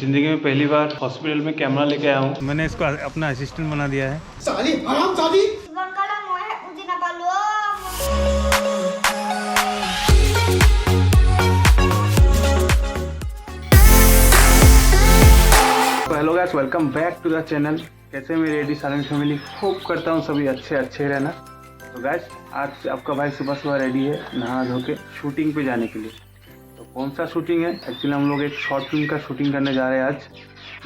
जिंदगी में पहली बार हॉस्पिटल में कैमरा लेके आया हूँ। मैंने इसको अपना असिस्टेंट बना दिया है। साली हरामजादी। Hello guys, welcome back to the channel. कैसे मेरी एडी साइलेंट फैमिली, होप करता हूँ सभी अच्छे रहना। तो गाइस, आज आपका भाई सुबह सुबह रेडी है नहा धो के शूटिंग पे जाने के लिए। तो कौन सा शूटिंग है? एक्चुअली हम लोग एक शॉर्ट फिल्म का शूटिंग करने जा रहे हैं आज।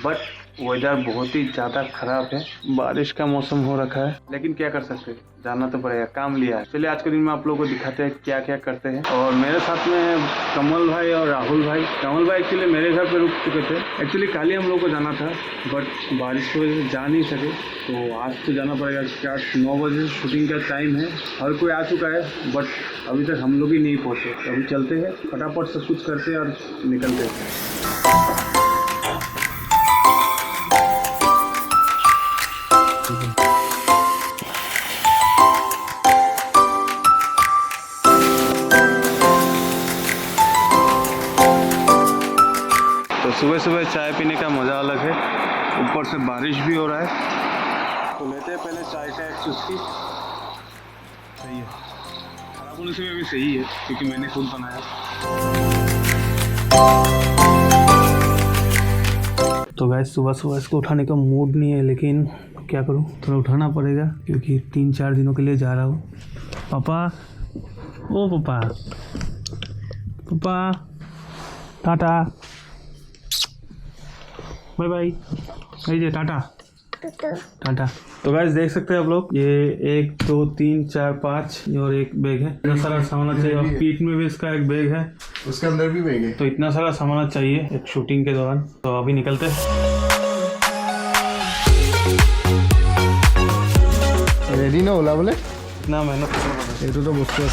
बट वेदर बहुत ही ज़्यादा ख़राब है, बारिश का मौसम हो रखा है, लेकिन क्या कर सकते हैं, जाना तो पड़ेगा, काम लिया है। चलिए आज के दिन में आप लोगों को दिखाते हैं क्या क्या करते हैं। और मेरे साथ में है कमल भाई और राहुल भाई। कमल भाई एक्चुअली मेरे घर पे रुक चुके थे। एक्चुअली कल ही हम लोग को जाना था, बट बारिश की वजह से जा नहीं सके। तो आज तो जाना पड़ेगा। क्या 9 बजे शूटिंग का टाइम है, हर कोई आ चुका है, बट अभी तक हम लोग ही नहीं पहुँचे। तो अभी चलते हैं, फटाफट सब कुछ करते हैं और निकलते हैं। तो सुबह सुबह चाय पीने का मज़ा अलग है, ऊपर से बारिश भी हो रहा है। तो लेते हैं पहले चाय का एक चुस्की। सही है, खराब होने से भी सही है क्योंकि मैंने खुद बनाया। तो गाइस, सुबह सुबह इसको उठाने का मूड नहीं है, लेकिन क्या करूं, थोड़ा उठाना पड़ेगा क्योंकि 3-4 दिनों के लिए जा रहा हूँ। पापा, ओ पापा, पापा, टाटा, बाय बाय, टाटा टाटा। तो गाइस देख सकते हैं आप लोग, ये 1 2 3 4 5 और एक बैग है। इतना सारा सामान चाहिए, और पीठ में भी इसका एक बैग है, उसके अंदर भी बैग है। तो इतना सारा सामान चाहिए एक शूटिंग के दौरान। तो अभी निकलते हैं। रेडी ना होला बोले, इतना मेहनत करना पड़ता है। ये तो बस्तु है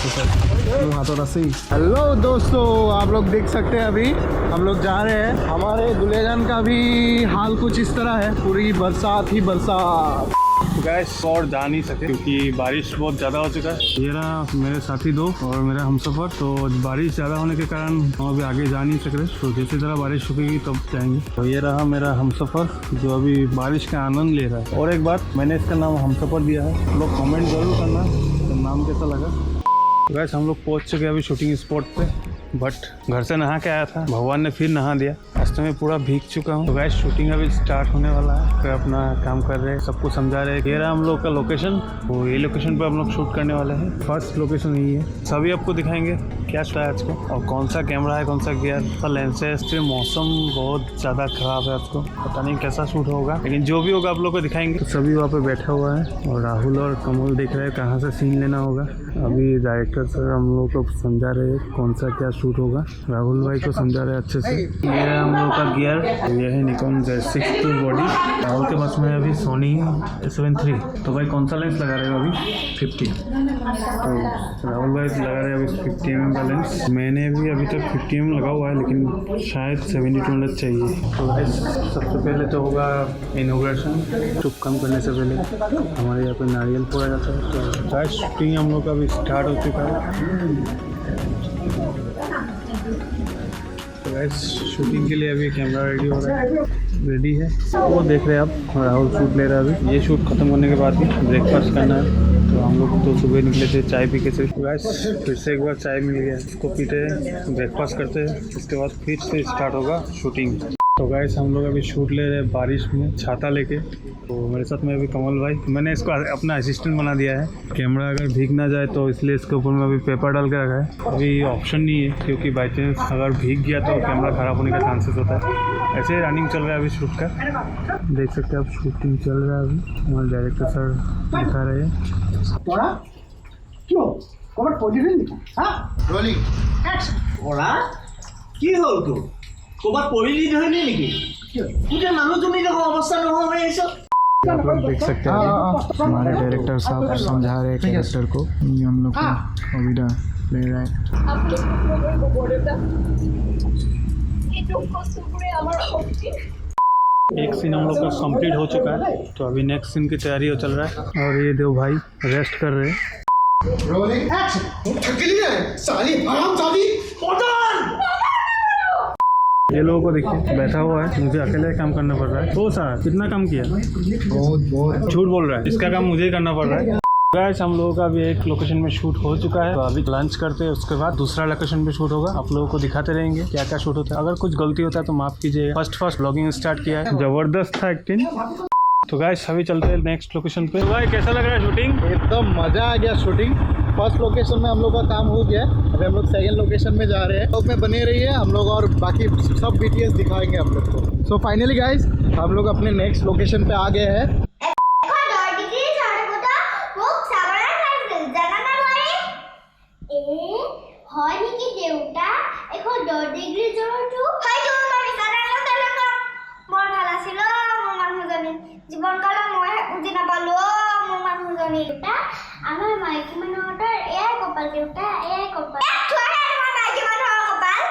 हाथों रस्सी। हेलो दोस्तों, आप लोग देख सकते हैं अभी हम लोग जा रहे हैं। हमारे दुल्हन का भी हाल कुछ इस तरह है, पूरी बरसात ही बरसात। तो गैस और जा नहीं सके क्योंकि बारिश बहुत ज़्यादा हो चुका है। ये रहा मेरे साथी 2 और मेरा हमसफर। तो बारिश ज़्यादा होने के कारण हम अभी आगे जा नहीं सक रहे। तो जैसे तरह बारिश रुकेगी तब जाएंगे। तो ये रहा मेरा हमसफर जो अभी बारिश का आनंद ले रहा है। और एक बात, मैंने इसका नाम हमसफर दिया है, लोग कमेंट ज़रूर करना तो नाम कैसा लगा। तो गैस हम लोग पहुँच चुके हैं अभी शूटिंग स्पॉट पे, बट घर से नहा के आया था, भगवान ने फिर नहा दिया। रास्ते में पूरा भीग चुका हूँ। तो गाइस शूटिंग अभी स्टार्ट होने वाला है, फिर अपना काम कर रहे हैं, सबको समझा रहे हैं। ये रहा हम लोग का लोकेशन, वो ये लोकेशन पे हम लोग शूट करने वाले हैं। फर्स्ट लोकेशन यही है, सभी आपको दिखाएंगे क्या चल रहा है आज को, और कौन सा कैमरा है, कौन सा गियर, लेंस है। इसलिए मौसम बहुत ज़्यादा ख़राब है, आज को पता नहीं कैसा शूट होगा, लेकिन जो भी होगा आप लोग को दिखाएंगे। तो सभी वहाँ पे बैठा हुआ है और राहुल और कमल देख रहे हैं कहाँ से सीन लेना होगा। अभी डायरेक्टर सर हम लोग को समझा रहे हैं कौन सा क्या शूट होगा। राहुल भाई को समझा रहे हैं अच्छे से। ये है हम लोग का गियर, ये है निकॉन Z6 बॉडी। राहुल के पास में अभी सोनी A7 III। तो भाई कौन सा लेंस लगा रहे हो अभी? 50। तो राहुल भाई लगा रहे हैं अभी 50 mm का लेंस। मैंने भी अभी तक 50 mm लगा हुआ है, लेकिन शायद 70-200 चाहिए। तो भाई सबसे पहले तो होगा इनॉग्रेशन। शुभ काम करने से पहले हमारे यहाँ पे नारियल फोड़ा जाता है। तो गाइस शूटिंग हम लोग का अभी स्टार्ट हो चुका है। तो गाइस शूटिंग के लिए अभी कैमरा रेडी हो रहा है, रेडी है। वो देख रहे हैं आप, राहुल शूट ले रहा है अभी। ये शूट खत्म होने के बाद ही ब्रेकफास्ट करना है। तो हम लोग तो सुबह निकले थे चाय पी के से। गाइस फिर से एक बार चाय मिल गया, इसको पीते हैं, ब्रेकफास्ट करते हैं, इसके बाद फिर से स्टार्ट होगा शूटिंग। तो गाइस हम लोग अभी शूट ले रहे हैं बारिश में, छाता लेके। तो मेरे साथ में अभी कमल भाई, मैंने इसको अपना असिस्टेंट बना दिया है। कैमरा अगर भीग ना जाए तो इसलिए इसके ऊपर में अभी पेपर डाल के रखा है। अभी ऑप्शन नहीं है क्योंकि बाई चांस अगर भीग गया तो कैमरा ख़राब होने का चांसेस होता है। ऐसे ही रनिंग चल रहा है अभी शूट का, देख सकते हैं आप, शूटिंग चल रहा है अभी। हमारे डायरेक्टर सर दिखा रहे हैं। ক'ৰবাত পৰিলি ধৰিলি নেকি? গোটেই মানুহজনী দেখোন অৱস্থা নোহোৱা হৈ আহিছ। आप लोग देख सकते हैं हमारे डायरेक्टर साहब समझा रहे हैं कैरेक्टर को। ये हम लोग को कविता ले रहा है। एक सीन हम लोग का कंप्लीट हो चुका है, तो अभी नेक्स्ट सीन की तैयारी हो चल रहा है। और ये देव भाई रेस्ट कर रहे हैं। Rolling action. थक गई है साली हरामजादी। ये लोगों को देखिए बैठा हुआ है, मुझे अकेले काम करना पड़ रहा है। तो सर कितना काम किया? बहुत झूठ बोल रहा है, इसका काम मुझे ही करना पड़ रहा है। गाइस हम लोगों का अभी एक लोकेशन में शूट हो चुका है, तो अभी लंच करते हैं, उसके बाद दूसरा लोकेशन पे शूट होगा। आप लोगों को दिखाते रहेंगे क्या क्या शूट होता है। अगर कुछ गलती होता है तो माफ कीजिए। फर्स्ट व्लॉगिंग स्टार्ट किया है, जबरदस्त था एक्टिंग। तो गाइस अभी चलते हैं नेक्स्ट लोकेशन पे। तो भाई कैसा लग रहा है शूटिंग? एकदम मजा आ गया शूटिंग। फर्स्ट लोकेशन में हम लोग का काम हो गया, अभी हम लोग सेकंड लोकेशन में जा रहे हैं। लोग में बने रहिए हम लोग, और बाकी सब BTS दिखाएंगे हम लोग को। सो फाइनली गाइस हम लोग अपने नेक्स्ट लोकेशन पे आ गए हैं। হয় নেকি দেউতা 110 ডিগ্ৰী জ্বৰটো হয়তো মই বিচাৰিলো তেনেকা বৰ ভাল আছিল মোৰ মানুহজনী জীৱনকালত মই বুজি নাপালো মোৰ মানুহজনী দেউতা আমাৰ মাইকী মানুহৰ এয়াই কপাল দেউতা এয়াই কপাল থোৱাহে আমাৰ মাইকী মানুহৰ কপাল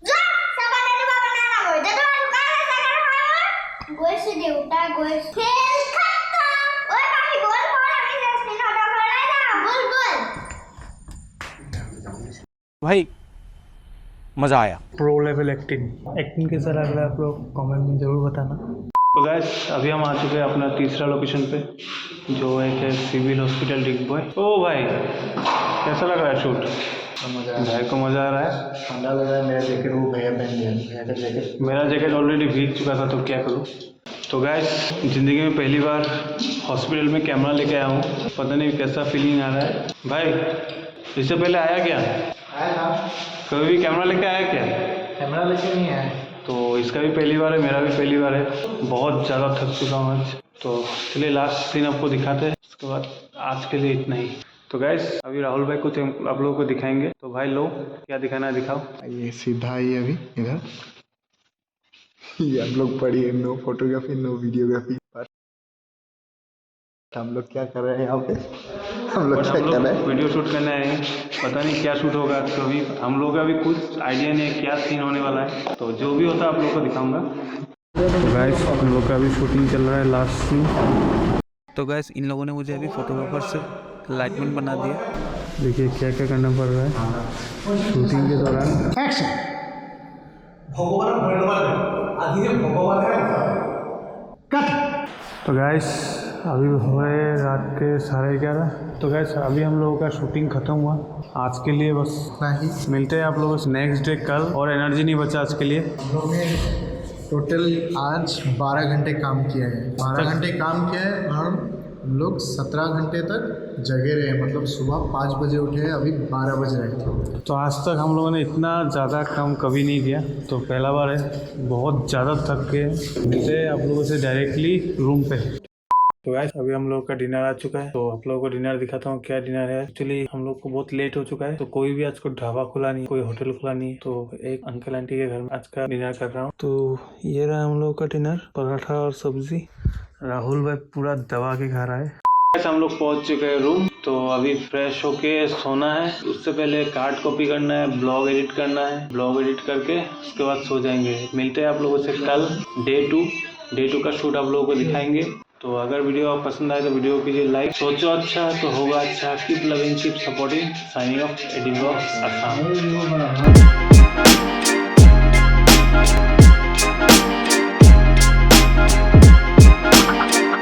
যা সাবানেৰে বাবা না গৈ যা তোমাৰ দোকানলৈ চাকৰ হয় গৈছে দেউতা গৈছে খেল খাতা ওই পাখি বল বল আমি জেসমিন হটা ঘৰাই না বল বল भाई मज़ा आया। प्रो लेवल एक्टिंग कैसा लग रहा है आप लोग कमेंट में ज़रूर बताना। तो गाइस अभी हम आ चुके हैं अपना तीसरा लोकेशन पे, जो एक है सिविल हॉस्पिटल डिगबॉय। ओ भाई कैसा लग रहा है शूट? भाई को मज़ा आ रहा है? ठंडा लग रहा है। मेरा जैकेट वो भैया पहन लिया। मेरा जैकेट ऑलरेडी भीग चुका था, तो क्या करूँ। तो गाइस ज़िंदगी में पहली बार हॉस्पिटल में कैमरा लेके आया हूँ, पता नहीं कैसा फीलिंग आ रहा है। भाई इससे पहले आया क्या? आया था। कभी भी कैमरा लेके आया क्या? कैमरा लेके नहीं आया। तो इसका भी पहली बार है, मेरा भी पहली बार है। बहुत ज़्यादा थक चुका हूँ आज। तो चलिए लास्ट सीन आपको दिखाते हैं, उसके बाद आज के लिए इतना ही। तो गाइस अभी राहुल भाई कुछ आप लोगों को दिखाएंगे, तो भाई लो क्या दिखाना है दिखाओ। ये सीधा ही अभी इधर ये हम लोग पढ़िए, नो फोटोग्राफी नो वीडियोग्राफी। हम लोग क्या कर रहे हैं यहाँ पे? हम लोग क्या कर रहे हैं? वीडियो शूट करने आए हैं, पता नहीं क्या शूट होगा। तो अभी हम लोग का भी कुछ आइडिया नहीं है क्या सीन होने वाला है, तो जो भी होता है आप लोग को दिखाऊंगा। तो गाइस हम लोग का अभी शूटिंग चल रहा है, लास्ट सीन। तो गैस इन लोगों ने मुझे अभी फोटोग्राफर से लाइटमैन बना दिया। देखिए क्या क्या करना पड़ रहा है शूटिंग के दौरान। तो गाइस अभी हुए रात के 11:30। तो गाइस अभी हम लोगों का शूटिंग ख़त्म हुआ आज के लिए, बस नहीं मिलते हैं आप लोगों से नेक्स्ट डे कल। और एनर्जी नहीं बचा आज के लिए। हम लोग ने टोटल आज 12 घंटे काम किया है। 12 घंटे काम किया है और हम लोग 17 घंटे तक जगे रहे। मतलब सुबह 5 बजे उठे हैं, अभी 12 बज रहे थे। तो आज तक हम लोगों ने इतना ज़्यादा काम कभी नहीं किया, तो पहला बार है। बहुत ज़्यादा थक के मिलते हैं आप लोगों से डायरेक्टली रूम पे। तो गाइस अभी हम लोग का डिनर आ चुका है, तो आप लोगों को डिनर दिखाता हूँ क्या डिनर है। एक्चुअली हम लोग को बहुत लेट हो चुका है, तो कोई भी आज को ढाबा खुला नहीं, कोई होटल खुला नहीं, तो एक अंकल आंटी के घर में आज का डिनर कर रहा हूँ। तो ये रहा हम लोग का डिनर, पराठा और सब्जी। राहुल भाई पूरा दबा के खा रहा है। हम लोग पहुंच चुके हैं रूम, तो अभी फ्रेश होके सोना है। उससे पहले कार्ड कॉपी करना है, ब्लॉग एडिट करना है। ब्लॉग एडिट करके उसके बाद सो जाएंगे। मिलते हैं आप लोगों से कल डे 2 का शूट आप लोगों को दिखाएंगे। तो अगर वीडियो आप पसंद आए तो वीडियो को कीजिए लाइक। सोचो अच्छा तो होगा अच्छा। Keep loving, keep supporting. Signing off, AD vlogs, Assam.